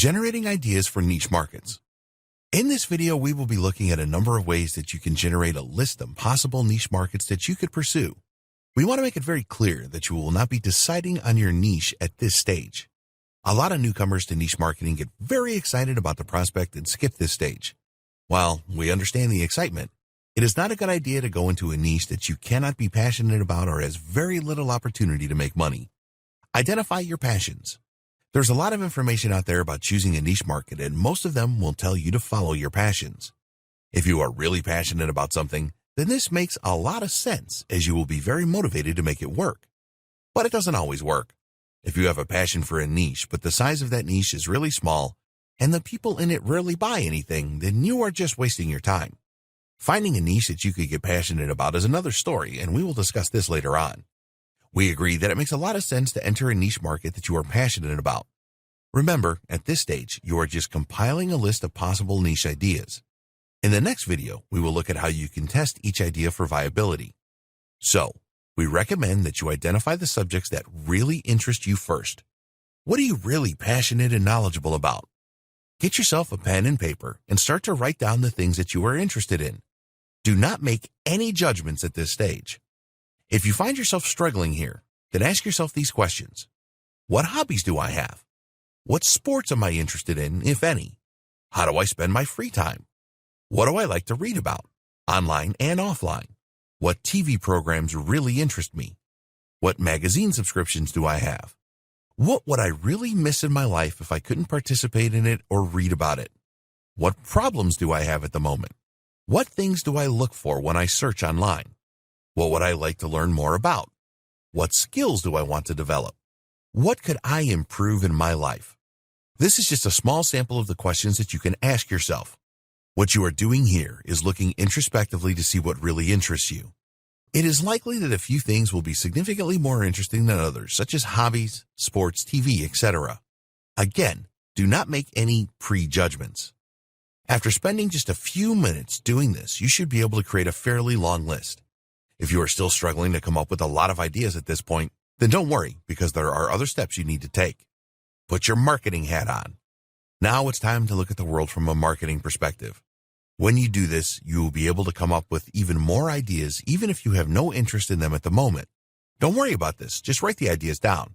Generating ideas for niche markets. In this video, we will be looking at a number of ways that you can generate a list of possible niche markets that you could pursue. We want to make it very clear that you will not be deciding on your niche at this stage. A lot of newcomers to niche marketing get very excited about the prospect and skip this stage. While we understand the excitement, it is not a good idea to go into a niche that you cannot be passionate about or has very little opportunity to make money. Identify your passions. There's a lot of information out there about choosing a niche market, and most of them will tell you to follow your passions. If you are really passionate about something, then this makes a lot of sense, as you will be very motivated to make it work. But it doesn't always work. If you have a passion for a niche, but the size of that niche is really small, and the people in it rarely buy anything, then you are just wasting your time. Finding a niche that you could get passionate about is another story, and we will discuss this later on. We agree that it makes a lot of sense to enter a niche market that you are passionate about. Remember, at this stage, you are just compiling a list of possible niche ideas. In the next video, we will look at how you can test each idea for viability. So, we recommend that you identify the subjects that really interest you first. What are you really passionate and knowledgeable about? Get yourself a pen and paper and start to write down the things that you are interested in. Do not make any judgments at this stage. If you find yourself struggling here, then ask yourself these questions. What hobbies do I have? What sports am I interested in, if any? How do I spend my free time? What do I like to read about, online and offline? What TV programs really interest me? What magazine subscriptions do I have? What would I really miss in my life if I couldn't participate in it or read about it? What problems do I have at the moment? What things do I look for when I search online? What would I like to learn more about? What skills do I want to develop? What could I improve in my life? This is just a small sample of the questions that you can ask yourself. What you are doing here is looking introspectively to see what really interests you. It is likely that a few things will be significantly more interesting than others, such as hobbies, sports, TV, etc. Again, do not make any prejudgments. After spending just a few minutes doing this, you should be able to create a fairly long list. If you are still struggling to come up with a lot of ideas at this point, then don't worry, because there are other steps you need to take. Put your marketing hat on. Now it's time to look at the world from a marketing perspective. When you do this, you will be able to come up with even more ideas, even if you have no interest in them at the moment. Don't worry about this, just write the ideas down.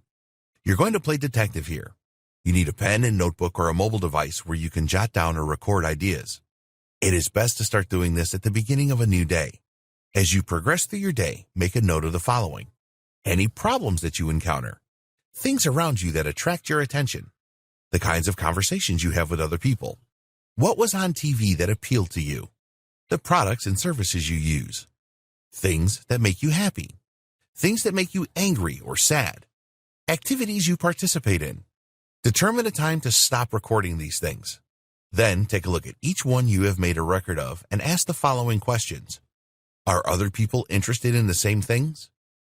You're going to play detective here. You need a pen and notebook or a mobile device where you can jot down or record ideas. It is best to start doing this at the beginning of a new day. As you progress through your day, make a note of the following. Any problems that you encounter, things around you that attract your attention, the kinds of conversations you have with other people, what was on TV that appealed to you, the products and services you use, things that make you happy, things that make you angry or sad, activities you participate in. Determine a time to stop recording these things. Then take a look at each one you have made a record of and ask the following questions. Are other people interested in the same things?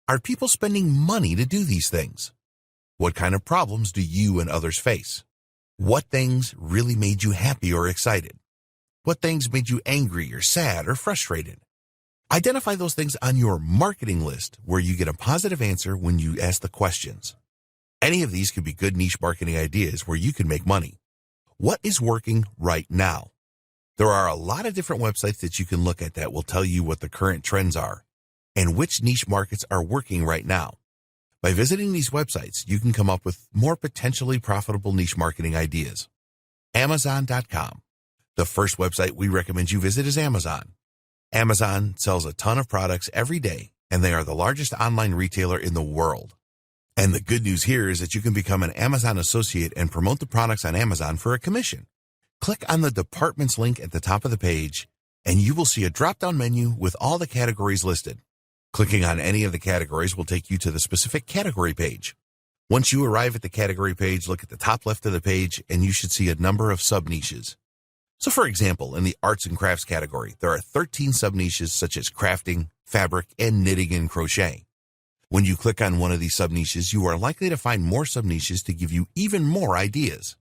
Are people spending money to do these things? What kind of problems do you and others face? What things really made you happy or excited? What things made you angry or sad or frustrated? Identify those things on your marketing list where you get a positive answer when you ask the questions. Any of these could be good niche marketing ideas where you can make money. What is working right now? There are a lot of different websites that you can look at that will tell you what the current trends are and which niche markets are working right now. By visiting these websites, you can come up with more potentially profitable niche marketing ideas. Amazon.com. The first website we recommend you visit is Amazon. Amazon sells a ton of products every day, and they are the largest online retailer in the world. And the good news here is that you can become an Amazon associate and promote the products on Amazon for a commission. Click on the departments link at the top of the page, and you will see a drop-down menu with all the categories listed. Clicking on any of the categories will take you to the specific category page. Once you arrive at the category page, look at the top left of the page, and you should see a number of sub-niches. So for example, in the arts and crafts category, there are 13 sub-niches such as crafting, fabric, and knitting and crochet. When you click on one of these sub-niches, you are likely to find more sub-niches to give you even more ideas.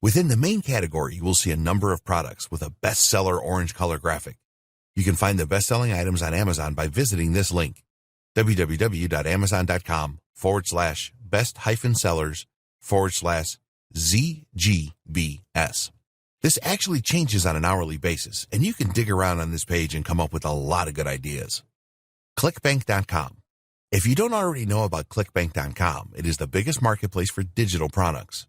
Within the main category, you will see a number of products with a bestseller orange color graphic. You can find the best-selling items on Amazon by visiting this link, www.amazon.com/best-sellers ZGBS. This actually changes on an hourly basis, and you can dig around on this page and come up with a lot of good ideas. ClickBank.com. If you don't already know about ClickBank.com, it is the biggest marketplace for digital products.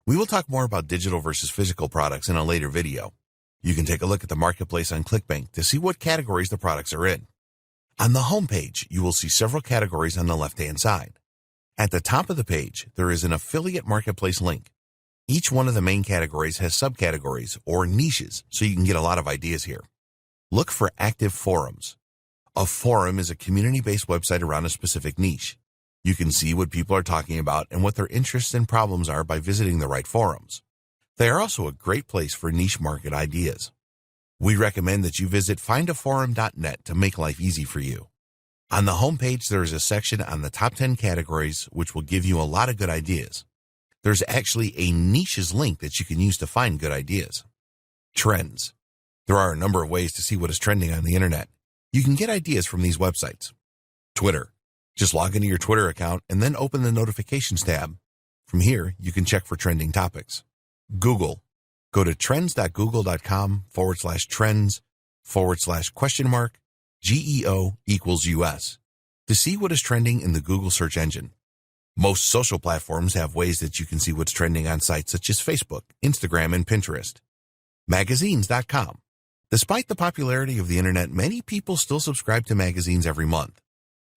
We will talk more about digital versus physical products in a later video. You can take a look at the marketplace on ClickBank to see what categories the products are in. On the home page, you will see several categories on the left-hand side. At the top of the page, there is an affiliate marketplace link. Each one of the main categories has subcategories or niches, so you can get a lot of ideas here. Look for active forums. A forum is a community-based website around a specific niche. You can see what people are talking about and what their interests and problems are by visiting the right forums. They are also a great place for niche market ideas. We recommend that you visit findaforum.net to make life easy for you. On the homepage, there is a section on the top 10 categories, which will give you a lot of good ideas. There's actually a niches link that you can use to find good ideas. Trends. There are a number of ways to see what is trending on the internet. You can get ideas from these websites. Twitter. Just log into your Twitter account and then open the notifications tab. From here, you can check for trending topics. Google. Go to trends.google.com/trends/?GEO=US to see what is trending in the Google search engine. Most social platforms have ways that you can see what's trending on sites such as Facebook, Instagram, and Pinterest. Magazines.com. Despite the popularity of the internet, many people still subscribe to magazines every month.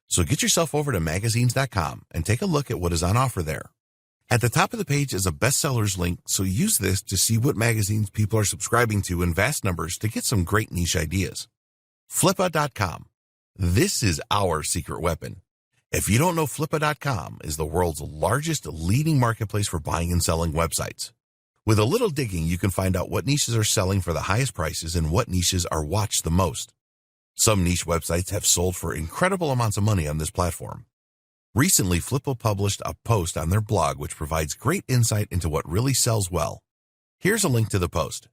So get yourself over to magazines.com and take a look at what is on offer there. At the top of the page is a bestsellers link, so use this to see what magazines people are subscribing to in vast numbers to get some great niche ideas. Flippa.com. This is our secret weapon. If you don't know, Flippa.com is the world's largest leading marketplace for buying and selling websites. With a little digging, you can find out what niches are selling for the highest prices and what niches are watched the most. Some niche websites have sold for incredible amounts of money on this platform. Recently, Flippa published a post on their blog which provides great insight into what really sells well. Here's a link to the post.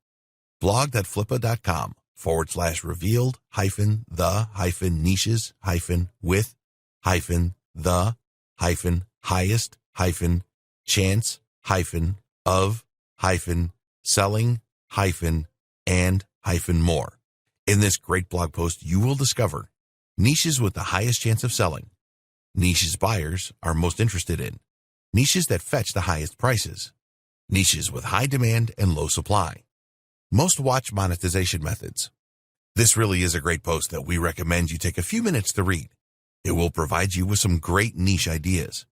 blog.flippa.com/revealed-the-highest-with-highest-chance-of-selling-and-more. In this great blog post, you will discover niches with the highest chance of selling, niches buyers are most interested in, niches that fetch the highest prices, niches with high demand and low supply, most watched monetization methods. This really is a great post that we recommend you take a few minutes to read. It will provide you with some great niche ideas.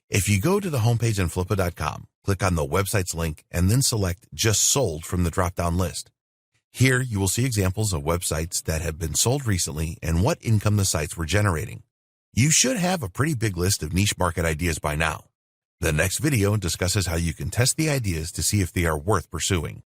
If you go to the homepage on Flippa.com, click on the website's link, and then select Just Sold from the drop-down list. Here, you will see examples of websites that have been sold recently and what income the sites were generating. You should have a pretty big list of niche market ideas by now. The next video discusses how you can test the ideas to see if they are worth pursuing.